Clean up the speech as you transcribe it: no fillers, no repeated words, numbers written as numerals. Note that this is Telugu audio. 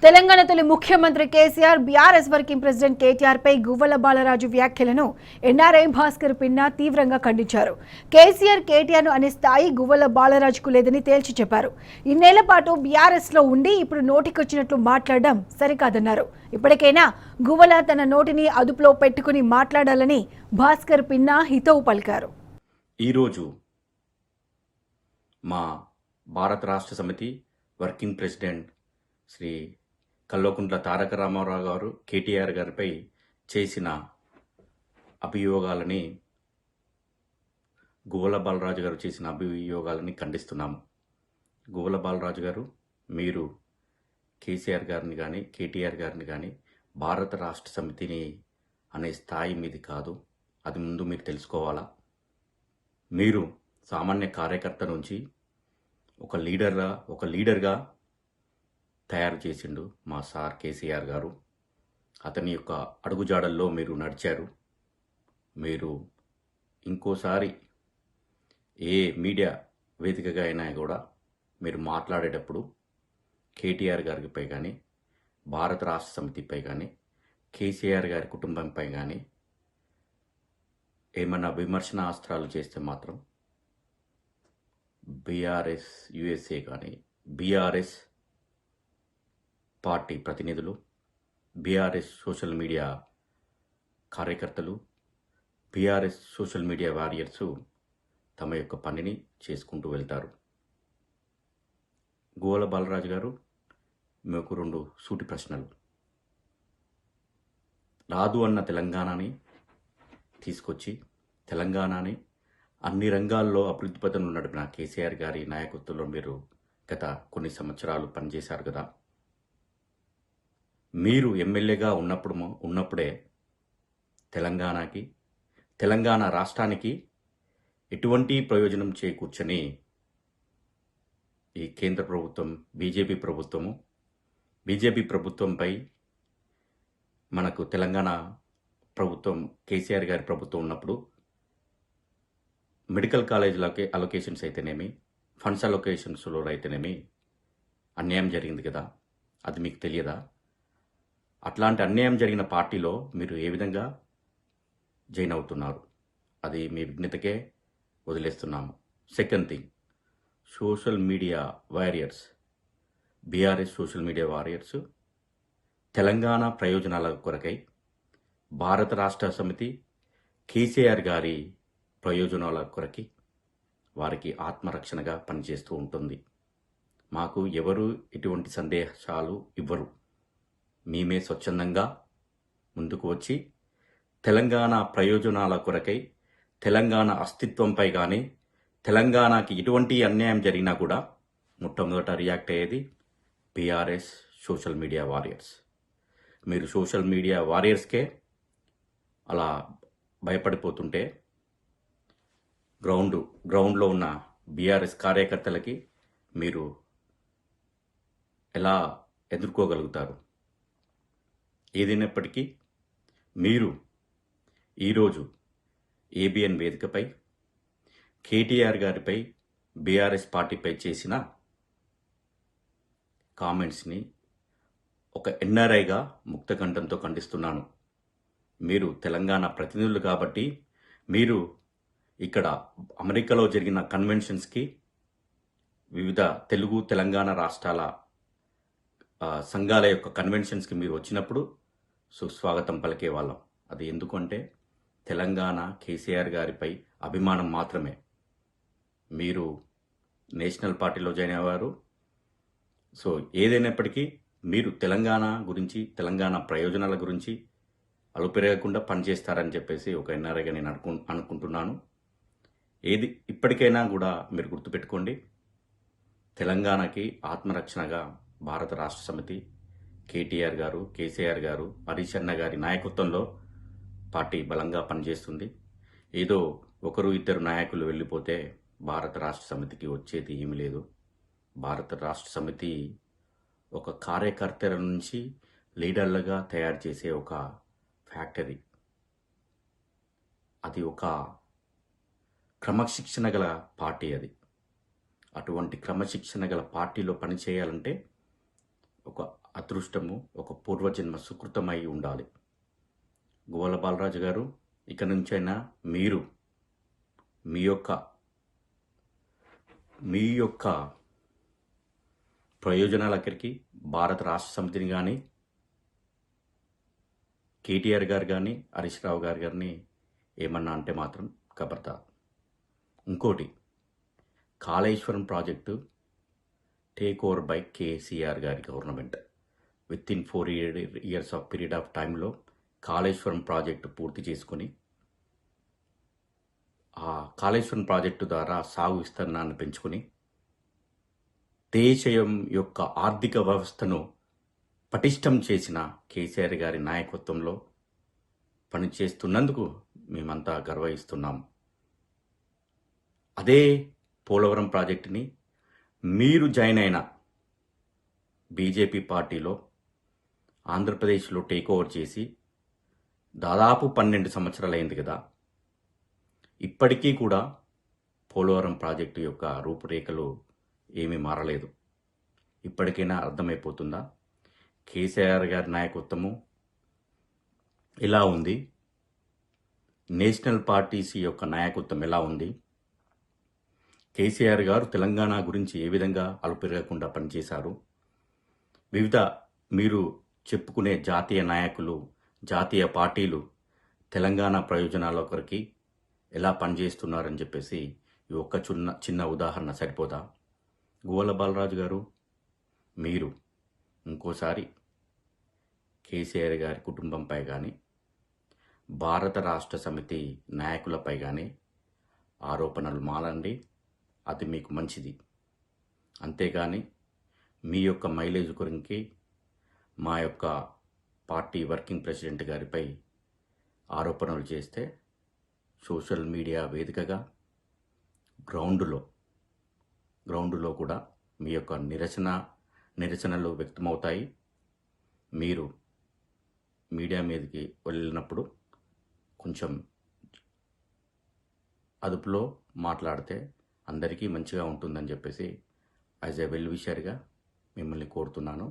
తెలంగాణ తొలి ముఖ్యమంత్రి కేసీఆర్ బీఆర్ఎస్ వర్కింగ్ ప్రెసిడెంట్ కేటీఆర్ పై గువ్వల బాలరాజు వ్యాఖ్యలను ఎన్ఆర్ఐ భాస్కర్ పిన్నా తీవ్రంగా ఖండించారు. కేసీఆర్ కేటీఆర్ అనే స్థాయి గువ్వల బాలరాజుకు లేదని తేల్చి చెప్పారు. ఇన్నేళ్ల పాటు బీఆర్ఎస్ లో ఉండి ఇప్పుడు నోటికొచ్చినట్లు మాట్లాడడం సరికాదన్నారు. ఇప్పటికైనా గువ్వల తన నోటిని అదుపులో పెట్టుకుని మాట్లాడాలని భాస్కర్ పిన్నా హితవు పలికారు. ఈరోజు మా భారత రాష్ట్ర సమితి వర్కింగ్ ప్రెసిడెంట్ శ్రీ కల్వకుంట్ల తారక రామారావు గారు కేటీఆర్ గారిపై చేసిన అభియోగాలని గువ్వల బాలరాజు గారు చేసిన అభియోగాలని ఖండిస్తున్నాము. గువ్వల బాలరాజు గారు, మీరు కేసీఆర్ గారిని కానీ కేటీఆర్ గారిని కానీ భారత రాష్ట్ర సమితిని అనే స్థాయి మీది కాదు. అది ముందు మీరు తెలుసుకోవాలా. మీరు సామాన్య కార్యకర్త నుంచి ఒక లీడర్గా తయారు చేసిండు మా సార్ కేసీఆర్ గారు. అతని యొక్క అడుగుజాడల్లో మీరు నడిచారు. మీరు ఇంకోసారి ఏ మీడియా వేదికగా అయినా కూడా మీరు మాట్లాడేటప్పుడు కేటీఆర్ గారిపై కానీ భారత రాష్ట్ర సమితిపై కానీ కేసీఆర్ గారి కుటుంబంపై కానీ ఏమన్నా విమర్శనాస్త్రాలు చేస్తే మాత్రం బీఆర్ఎస్ యుఎస్ఏ కానీ బీఆర్ఎస్ పార్టీ ప్రతినిధులు, బీఆర్ఎస్ సోషల్ మీడియా కార్యకర్తలు, బీఆర్ఎస్ సోషల్ మీడియా వారియర్స్ తమ యొక్క పనిని చేసుకుంటూ వెళ్తారు. గువ్వల బాలరాజు గారు, మీకు 2 సూటి ప్రశ్నలు. రాదు అన్న తెలంగాణని తీసుకొచ్చి తెలంగాణని అన్ని రంగాల్లో అభివృద్ధి పథంలో నడిపిన కేసీఆర్ గారి నాయకత్వంలో మీరు గత కొన్ని సంవత్సరాలు పనిచేశారు కదా. మీరు ఎమ్మెల్యేగా ఉన్నప్పుడే తెలంగాణ రాష్ట్రానికి ఎటువంటి ప్రయోజనం చేకూర్చని ఈ కేంద్ర ప్రభుత్వం బీజేపీ ప్రభుత్వంపై మనకు తెలంగాణ ప్రభుత్వం కేసీఆర్ గారి ప్రభుత్వం ఉన్నప్పుడు మెడికల్ కాలేజీలకి అలొకేషన్స్ అయితేనేమి, ఫండ్స్ అలొకేషన్స్లో అయితేనేమి అన్యాయం జరిగింది కదా. అది మీకు తెలియదా? అట్లాంటి అన్యాయం జరిగిన పార్టీలో మీరు ఏ విధంగా జాయిన్ అవుతున్నారు? అది మీ విజ్ఞతకే వదిలేస్తున్నాము. Second thing, social media warriors, BRS social media warriors Telangana ప్రయోజనాల కొరకై భారత రాష్ట్ర సమితి కేసీఆర్ గారి ప్రయోజనాల కొరకి వారికి ఆత్మరక్షణగా పనిచేస్తూ ఉంటుంది. మాకు ఎవరు ఎటువంటి సందేశాలు ఇవ్వరు. మేమే స్వచ్ఛందంగా ముందుకు వచ్చి తెలంగాణ ప్రయోజనాల కొరకై, తెలంగాణ అస్తిత్వంపై కానీ తెలంగాణకి ఎటువంటి అన్యాయం జరిగినా కూడా మొట్టమొదట రియాక్ట్ అయ్యేది బీఆర్ఎస్ సోషల్ మీడియా వారియర్స్. మీరు సోషల్ మీడియా వారియర్స్కే అలా భయపడిపోతుంటే గ్రౌండ్లో ఉన్న బీఆర్ఎస్ కార్యకర్తలకి మీరు ఎలా ఎదుర్కోగలుగుతారు? ఏదైనప్పటికీ మీరు ఈరోజు ఏబిఎన్ వేదికపై కేటీఆర్ గారిపై బీఆర్ఎస్ పార్టీపై చేసిన కామెంట్స్ని ఒక ఎన్ఆర్ఐగా ముక్తకంఠంతో ఖండిస్తున్నాను. మీరు తెలంగాణ ప్రతినిధులు కాబట్టి మీరు ఇక్కడ అమెరికాలో జరిగిన కన్వెన్షన్స్కి వివిధ తెలుగు తెలంగాణ రాష్ట్రాల సంఘాల యొక్క కన్వెన్షన్స్కి మీరు వచ్చినప్పుడు సుస్వాగతం పలికే వాళ్ళం. అది ఎందుకంటే తెలంగాణ కేసీఆర్ గారిపై అభిమానం మాత్రమే. మీరు నేషనల్ పార్టీలో జాయిన్ అయ్యారు. సో ఏదైనప్పటికీ మీరు తెలంగాణ గురించి, తెలంగాణ ప్రయోజనాల గురించి అలుపెరగకుండా పనిచేస్తారని చెప్పేసి ఒక ఎన్ఆర్ఐగా నేను అనుకుంటున్నాను. ఇప్పటికైనా కూడా మీరు గుర్తుపెట్టుకోండి, తెలంగాణకి ఆత్మరక్షణగా భారత రాష్ట్ర సమితి కేటీఆర్ గారు, కేసీఆర్ గారు, హరీష్ అన్న గారి నాయకత్వంలో పార్టీ బలంగా పనిచేస్తుంది. ఏదో 1-2 నాయకులు వెళ్ళిపోతే భారత రాష్ట్ర సమితికి వచ్చేది ఏమీ లేదు. భారత రాష్ట్ర సమితి ఒక కార్యకర్తల నుంచి లీడర్లుగా తయారు చేసే ఒక ఫ్యాక్టరీ. అది ఒక క్రమశిక్షణ గల పార్టీ. అటువంటి క్రమశిక్షణ గల పార్టీలో పనిచేయాలంటే ఒక అదృష్టము ఒక పూర్వజన్మ సుకృతమై ఉండాలి. గువ్వల బాలరాజు గారు, ఇక నుంచైనా మీరు మీ యొక్క ప్రయోజనాలకి భారత రాష్ట్ర సమితిని కానీ, కేటీఆర్ గారు కానీ, హరీష్ రావు గారు గారిని ఏమన్నా అంటే మాత్రం ఖబర్దార్. ఇంకోటి, Kaleshwaram project take over by KCR గారి government. With in 4 years of period of టైంలో కాళేశ్వరం ప్రాజెక్టు పూర్తి చేసుకొని ఆ కాళేశ్వరం ప్రాజెక్టు ద్వారా సాగు విస్తీర్ణాన్ని పెంచుకొని దేశం యొక్క ఆర్థిక వ్యవస్థను పటిష్టం చేసిన కేసీఆర్ గారి నాయకత్వంలో పనిచేస్తున్నందుకు మేమంతా గర్వహిస్తున్నాం. అదే పోలవరం ప్రాజెక్టుని మీరు జాయిన్ అయిన బీజేపీ పార్టీలో ఆంధ్రప్రదేశ్లో టేక్ ఓవర్ చేసి దాదాపు 12 సంవత్సరాలైంది కదా. ఇప్పటికీ కూడా పోలవరం ప్రాజెక్టు యొక్క రూపురేఖలు ఏమీ మారలేదు. ఇప్పటికైనా అర్థమైపోతుందా కేసీఆర్ గారి నాయకత్వము ఎలా ఉంది, నేషనల్ పార్టీస్ యొక్క నాయకత్వం ఎలా ఉంది, కేసీఆర్ గారు తెలంగాణ గురించి ఏ విధంగా అలుపెరగకుండా పనిచేశారు, వివిధ మీరు చెప్పుకునే జాతీయ నాయకులు, జాతీయ పార్టీలు తెలంగాణ ప్రయోజనాల కొరకి ఎలా పనిచేస్తున్నారని చెప్పేసి ఈ ఒక్క చిన్న ఉదాహరణ సరిపోదా? గువ్వల బాలరాజు గారు, మీరు ఇంకోసారి కేసీఆర్ గారి కుటుంబంపై కానీ, భారత రాష్ట్ర సమితి నాయకులపై కానీ ఆరోపణలు మానండి, అది మీకు మంచిది. అంతేగాని మీ యొక్క మైలేజ్ గురించి మా యొక్క పార్టీ వర్కింగ్ ప్రెసిడెంట్ గారిపై ఆరోపణలు చేస్తే సోషల్ మీడియా వేదికగా గ్రౌండ్లో కూడా మీ యొక్క నిరసనలు వ్యక్తమవుతాయి. మీరు మీడియా మీదకి వెళ్ళినప్పుడు కొంచెం అదుపులో మాట్లాడితే అందరికీ మంచిగా ఉంటుందని చెప్పేసి యాజ్ ఎ వెల్ విషర్గా మిమ్మల్ని కోరుతున్నాను.